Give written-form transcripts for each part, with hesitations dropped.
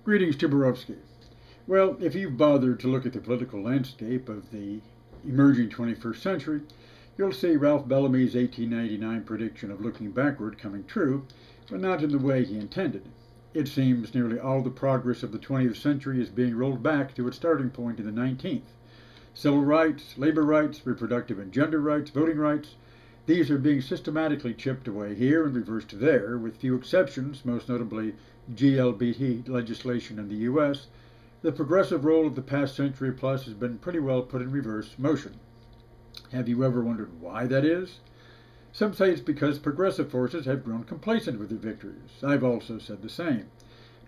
Greetings to Borowski. Well, if you've bothered to look at the political landscape of the emerging 21st century, you'll see Ralph Bellamy's 1899 prediction of looking backward coming true, but not in the way he intended. It seems nearly all the progress of the 20th century is being rolled back to its starting point in the 19th. Civil rights, labor rights, reproductive and gender rights, voting rights, these are being systematically chipped away here and reversed there, with few exceptions, most notably GLBT legislation in the U.S. The progressive role of the past century plus has been pretty well put in reverse motion. Have you ever wondered why that is? Some say it's because progressive forces have grown complacent with their victories. I've also said the same.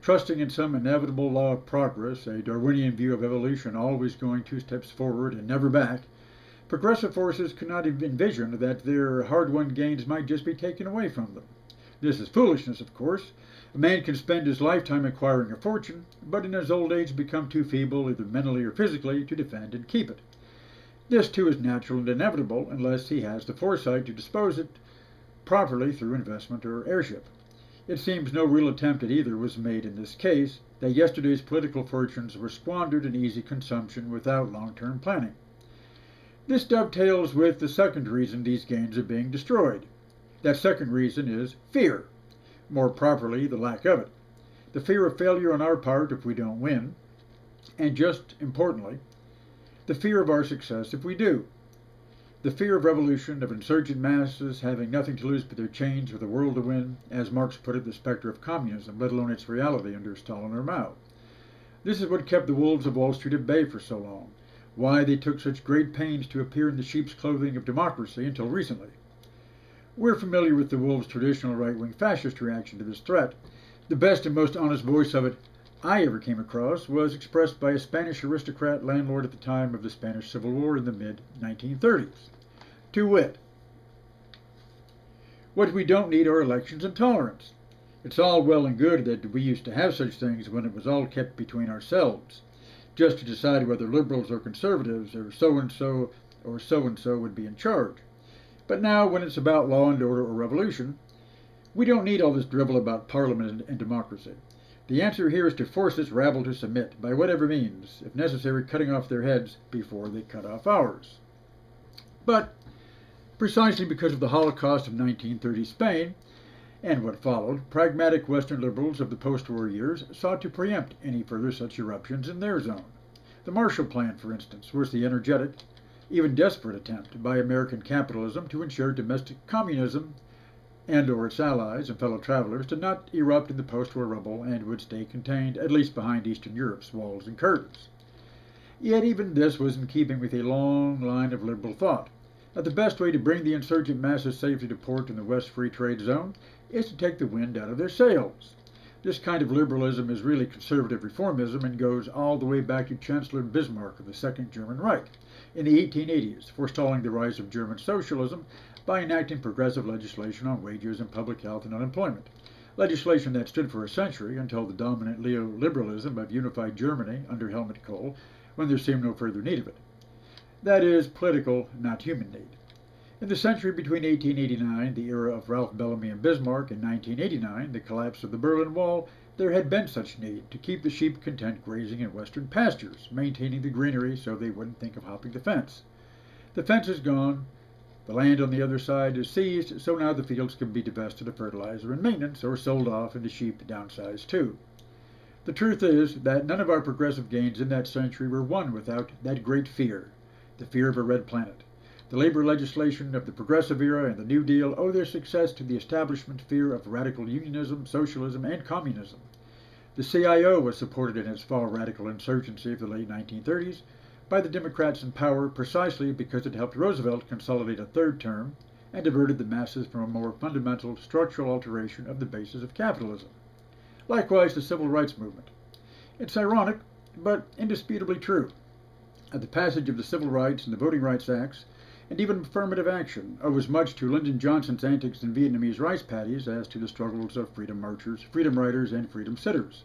Trusting in some inevitable law of progress, a Darwinian view of evolution always going 2 steps forward and never back, progressive forces could not envision that their hard-won gains might just be taken away from them. This is foolishness, of course. A man can spend his lifetime acquiring a fortune, but in his old age become too feeble, either mentally or physically, to defend and keep it. This, too, is natural and inevitable unless he has the foresight to dispose it properly through investment or heirship. It seems no real attempt at either was made in this case, that yesterday's political fortunes were squandered in easy consumption without long-term planning. This dovetails with the second reason these gains are being destroyed. That second reason is fear. More properly, the lack of it. The fear of failure on our part if we don't win, and just importantly, the fear of our success if we do. The fear of revolution, of insurgent masses having nothing to lose but their chains or the world to win, as Marx put it, the specter of communism, let alone its reality under Stalin or Mao. This is what kept the wolves of Wall Street at bay for so long, why they took such great pains to appear in the sheep's clothing of democracy until recently. We're familiar with the wolves' traditional right-wing fascist reaction to this threat. The best and most honest voice of it I ever came across was expressed by a Spanish aristocrat landlord at the time of the Spanish Civil War in the mid-1930s. To wit, what we don't need are elections and tolerance. It's all well and good that we used to have such things when it was all kept between ourselves, just to decide whether liberals or conservatives or so-and-so or so-and-so would be in charge. But now, when it's about law and order or revolution, we don't need all this drivel about parliament and democracy. The answer here is to force this rabble to submit, by whatever means, if necessary cutting off their heads before they cut off ours. But, precisely because of the Holocaust of 1930 Spain, and what followed, pragmatic Western liberals of the post-war years sought to preempt any further such eruptions in their zone. The Marshall Plan, for instance, was the energetic, even desperate attempt by American capitalism to ensure domestic communism and or its allies and fellow travelers did not erupt in the post-war rubble and would stay contained, at least behind Eastern Europe's walls and curtains. Yet even this was in keeping with a long line of liberal thought, that the best way to bring the insurgent masses safely to port in the West Free Trade Zone is to take the wind out of their sails. This kind of liberalism is really conservative reformism and goes all the way back to Chancellor Bismarck of the Second German Reich in the 1880s, forestalling the rise of German socialism by enacting progressive legislation on wages and public health and unemployment, legislation that stood for a century until the dominant neoliberalism of unified Germany under Helmut Kohl, when there seemed no further need of it. That is, political, not human need. In the century between 1889, the era of Ralph Bellamy and Bismarck, and 1989, the collapse of the Berlin Wall, there had been such need to keep the sheep content grazing in western pastures, maintaining the greenery so they wouldn't think of hopping the fence. The fence is gone, the land on the other side is seized, so now the fields can be divested of fertilizer and maintenance or sold off and the sheep downsized too. The truth is that none of our progressive gains in that century were won without that great fear, the fear of a red planet. The labor legislation of the progressive era and the New Deal owe their success to the establishment fear of radical unionism, socialism, and communism. The CIO was supported in its fall radical insurgency of the late 1930s by the Democrats in power precisely because it helped Roosevelt consolidate a third term and diverted the masses from a more fundamental structural alteration of the basis of capitalism. Likewise, the civil rights movement. It's ironic, but indisputably true. At the passage of the Civil Rights and the Voting Rights Acts, and even affirmative action, owes as much to Lyndon Johnson's antics in Vietnamese rice paddies as to the struggles of freedom marchers, freedom riders, and freedom sitters.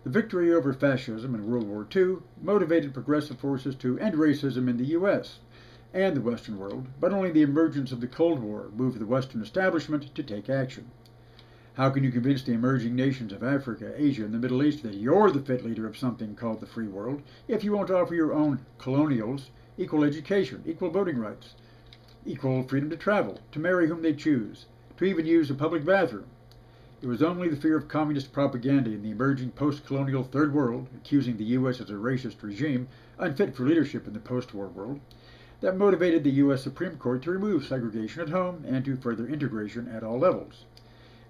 The victory over fascism in World War II motivated progressive forces to end racism in the U.S. and the Western world, but only the emergence of the Cold War moved the Western establishment to take action. How can you convince the emerging nations of Africa, Asia, and the Middle East that you're the fit leader of something called the free world if you won't offer your own colonials equal education, equal voting rights, equal freedom to travel, to marry whom they choose, to even use a public bathroom? It was only the fear of communist propaganda in the emerging post-colonial Third World, accusing the U.S. as a racist regime unfit for leadership in the post-war world, that motivated the U.S. Supreme Court to remove segregation at home and to further integration at all levels.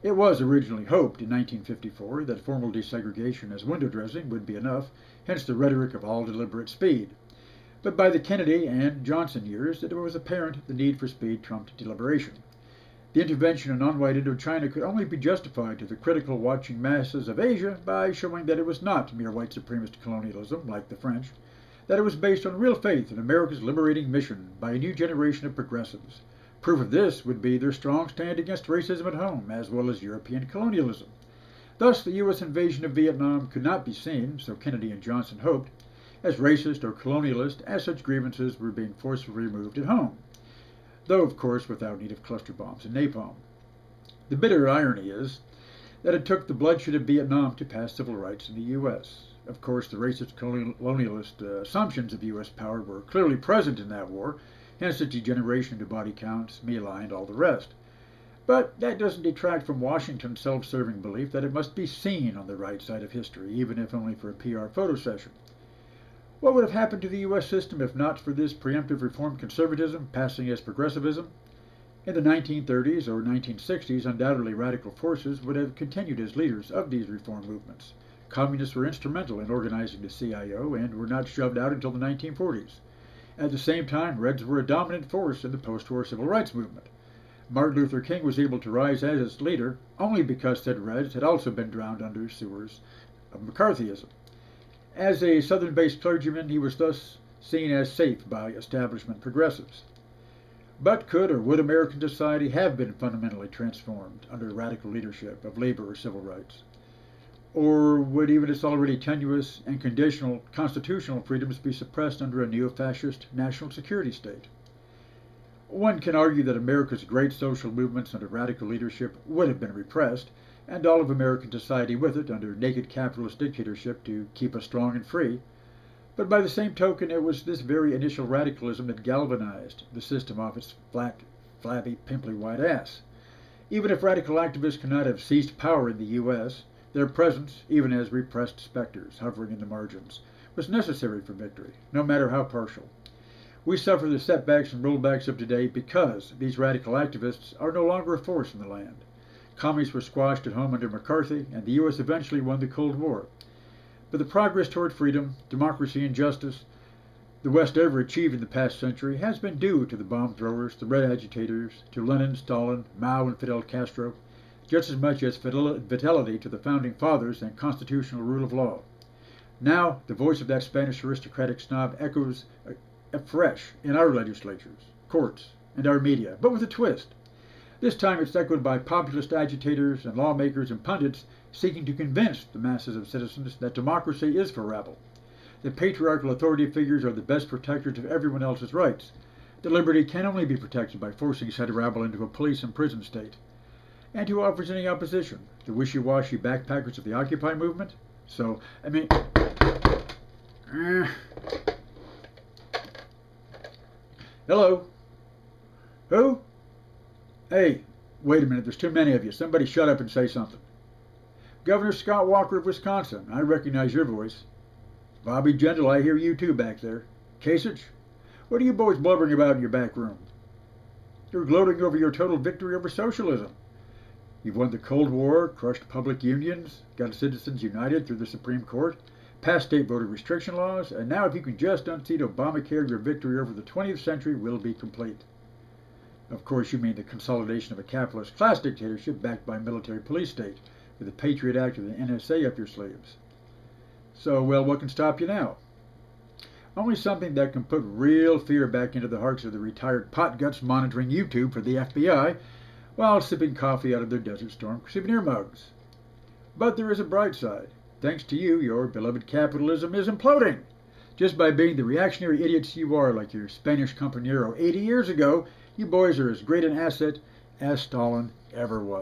It was originally hoped in 1954 that formal desegregation as window dressing would be enough, hence the rhetoric of all deliberate speed. But by the Kennedy and Johnson years, it was apparent the need for speed trumped deliberation. The intervention in non-white Indochina could only be justified to the critical watching masses of Asia by showing that it was not mere white supremacist colonialism, like the French, that it was based on real faith in America's liberating mission by a new generation of progressives. Proof of this would be their strong stand against racism at home, as well as European colonialism. Thus, the U.S. invasion of Vietnam could not be seen, so Kennedy and Johnson hoped, as racist or colonialist, as such grievances were being forcibly removed at home, though, of course, without need of cluster bombs and napalm. The bitter irony is that it took the bloodshed of Vietnam to pass civil rights in the U.S. Of course, the racist colonialist assumptions of U.S. power were clearly present in that war, hence the degeneration to body counts, My Lai, and all the rest. But that doesn't detract from Washington's self-serving belief that it must be seen on the right side of history, even if only for a PR photo session. What would have happened to the U.S. system if not for this preemptive reform conservatism passing as progressivism? In the 1930s or 1960s, undoubtedly radical forces would have continued as leaders of these reform movements. Communists were instrumental in organizing the CIO and were not shoved out until the 1940s. At the same time, Reds were a dominant force in the post-war civil rights movement. Martin Luther King was able to rise as its leader only because said Reds had also been drowned under sewers of McCarthyism. As a Southern-based clergyman, he was thus seen as safe by establishment progressives. But could or would American society have been fundamentally transformed under radical leadership of labor or civil rights? Or would even its already tenuous and conditional constitutional freedoms be suppressed under a neo-fascist national security state? One can argue that America's great social movements under radical leadership would have been repressed, and all of American society with it under naked capitalist dictatorship to keep us strong and free. But by the same token, it was this very initial radicalism that galvanized the system off its flat, flabby, pimply white ass. Even if radical activists could not have seized power in the U.S., their presence, even as repressed specters hovering in the margins, was necessary for victory, no matter how partial. We suffer the setbacks and rollbacks of today because these radical activists are no longer a force in the land. Communists were squashed at home under McCarthy, and the U.S. eventually won the Cold War. But the progress toward freedom, democracy, and justice the West ever achieved in the past century has been due to the bomb throwers, the red agitators, to Lenin, Stalin, Mao, and Fidel Castro, just as much as fidelity to the founding fathers and constitutional rule of law. Now, the voice of that Spanish aristocratic snob echoes afresh in our legislatures, courts, and our media, but with a twist. This time it's echoed by populist agitators and lawmakers and pundits seeking to convince the masses of citizens that democracy is for rabble. The patriarchal authority figures are the best protectors of everyone else's rights. That liberty can only be protected by forcing said rabble into a police and prison state. And who offers any opposition? The wishy-washy backpackers of the Occupy movement? Hello? Who? Hey, wait a minute, there's too many of you. Somebody shut up and say something. Governor Scott Walker of Wisconsin. I recognize your voice. Bobby Jindal, I hear you too back there. Kasich, what are you boys blubbering about in your back room? You're gloating over your total victory over socialism. You've won the Cold War, crushed public unions, got citizens united through the Supreme Court, passed state voter restriction laws, and now if you can just unseat Obamacare, your victory over the 20th century will be complete. Of course, you mean the consolidation of a capitalist class dictatorship backed by a military police state, with the Patriot Act of the NSA up your sleeves. So, well, what can stop you now? Only something that can put real fear back into the hearts of the retired potguts monitoring YouTube for the FBI while sipping coffee out of their Desert Storm souvenir mugs. But there is a bright side. Thanks to you, your beloved capitalism is imploding. Just by being the reactionary idiots you are, like your Spanish compañero 80 years ago, you boys are as great an asset as Stalin ever was.